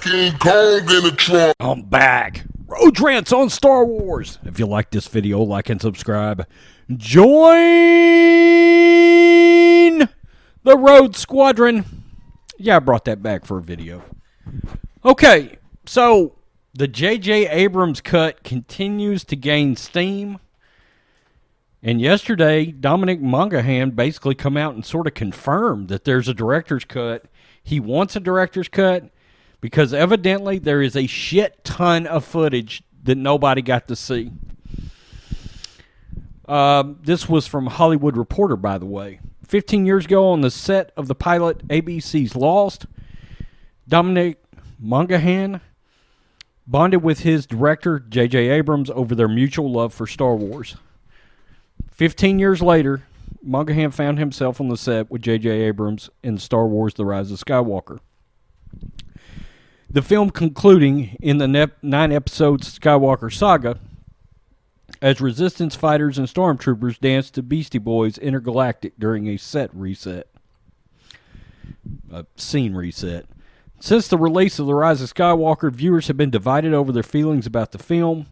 King Kong in the trunk. I'm back. Road Rants on Star Wars. If you like this video, like and subscribe. Join the Rhodes Squadron. Yeah, I brought that back for a video. Okay, so the J.J. Abrams cut continues to gain steam. And yesterday, Dominic Monaghan basically come out and sort of confirmed that there's a director's cut. He wants a director's cut because evidently there is a shit ton of footage that nobody got to see. This was from Hollywood Reporter, by the way. 15 years ago on the set of the pilot ABC's Lost, Dominic Monaghan bonded with his director, J.J. Abrams, over their mutual love for Star Wars. 15 years later, Monaghan found himself on the set with J.J. Abrams in Star Wars The Rise of Skywalker. The film concluding in the 9-episode Skywalker saga as Resistance fighters and stormtroopers danced to Beastie Boys Intergalactic during a scene reset. Since the release of The Rise of Skywalker, viewers have been divided over their feelings about the film.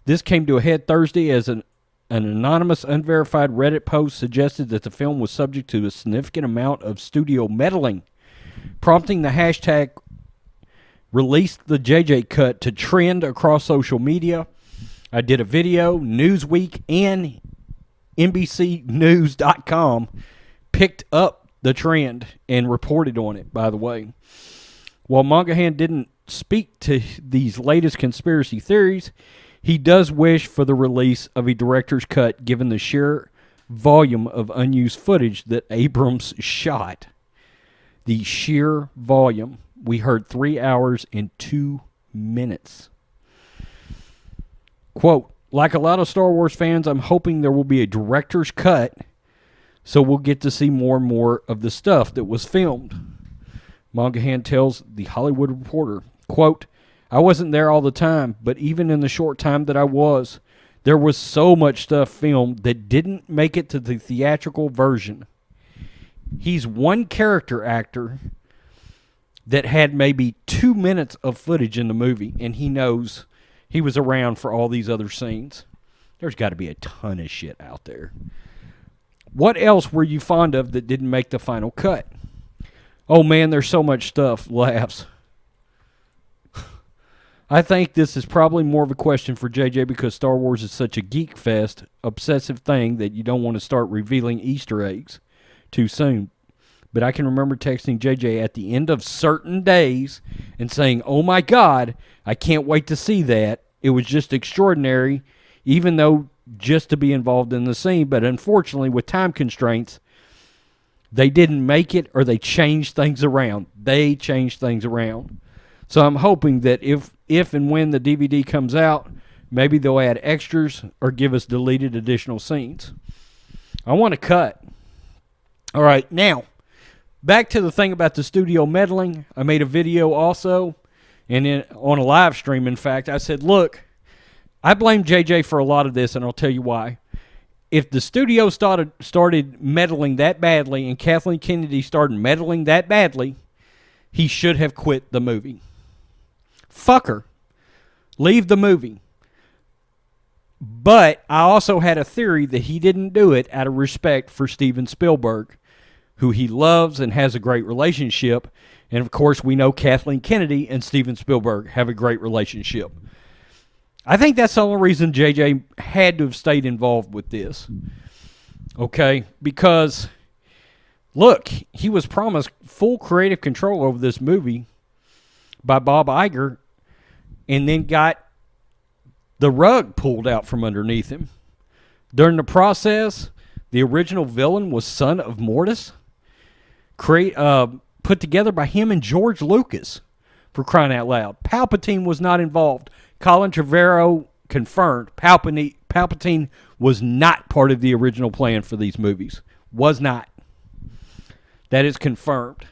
This came to a head Thursday as an anonymous, unverified Reddit post suggested that the film was subject to a significant amount of studio meddling, prompting the hashtag released the JJ cut to trend across social media. I did a video. Newsweek and NBCnews.com picked up the trend and reported on it, by the way. While Monaghan didn't speak to these latest conspiracy theories, he does wish for the release of a director's cut given the sheer volume of unused footage that Abrams shot. The sheer volume. We heard 3 hours and 2 minutes. Quote, like a lot of Star Wars fans, I'm hoping there will be a director's cut so we'll get to see more and more of the stuff that was filmed. Monaghan tells the Hollywood Reporter, quote, I wasn't there all the time, but even in the short time that I was, there was so much stuff filmed that didn't make it to the theatrical version. He's one character actor that had maybe 2 minutes of footage in the movie, and he knows he was around for all these other scenes. There's got to be a ton of shit out there. What else were you fond of that didn't make the final cut? Oh man, there's so much stuff. Laughs. I think this is probably more of a question for JJ because Star Wars is such a geek fest, obsessive thing that you don't want to start revealing Easter eggs too soon. But I can remember texting JJ at the end of certain days and saying, oh my God, I can't wait to see that. It was just extraordinary, even though just to be involved in the scene. But unfortunately, with time constraints, they didn't make it or they changed things around. They changed things around. So I'm hoping that if and when the DVD comes out, maybe they'll add extras or give us deleted additional scenes. I want to cut. All right, now, back to the thing about the studio meddling. I made a video also, and on a live stream, in fact, I said, look, I blame JJ for a lot of this, and I'll tell you why. If the studio started meddling that badly and Kathleen Kennedy started meddling that badly, he should have quit the movie. Fuck her. Leave the movie. But I also had a theory that he didn't do it out of respect for Steven Spielberg, who he loves and has a great relationship. And, of course, we know Kathleen Kennedy and Steven Spielberg have a great relationship. I think that's the only reason JJ had to have stayed involved with this. Okay? Because, look, he was promised full creative control over this movie by Bob Iger and then got the rug pulled out from underneath him. During the process, the original villain was Son of Mortis, put together by him and George Lucas, for crying out loud. Palpatine was not involved. Colin Trevorrow confirmed Palpatine was not part of the original plan for these movies. Was not. That is confirmed.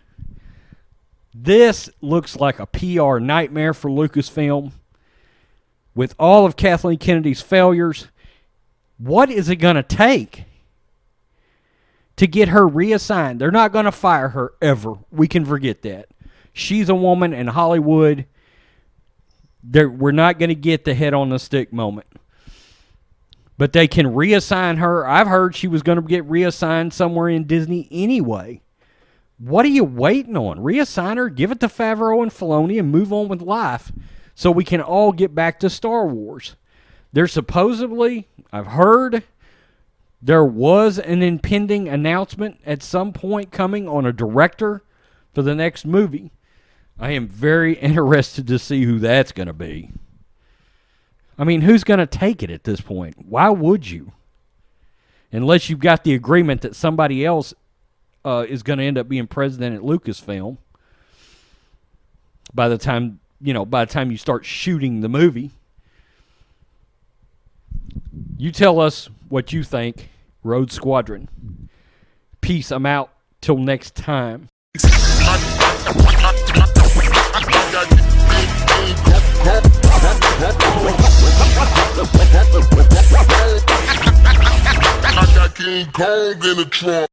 This looks like a PR nightmare for Lucasfilm. with all of Kathleen Kennedy's failures, what is it going to take to get her reassigned? They're not going to fire her ever. We can forget that. She's a woman in Hollywood. We're not going to get the head on the stick moment. But they can reassign her. I've heard she was going to get reassigned somewhere in Disney anyway. What are you waiting on? Reassign her, give it to Favreau and Filoni, and move on with life so we can all get back to Star Wars. There's supposedly, I've heard, there was an impending announcement at some point coming on a director for the next movie. I am very interested to see who that's going to be. I mean, who's going to take it at this point? Why would you? Unless you've got the agreement that somebody else is going to end up being president at Lucasfilm by the time you start shooting the movie. You tell us what you think, Rhodes Squadron. Peace. I'm out. Till next time. King Kong in the trunk.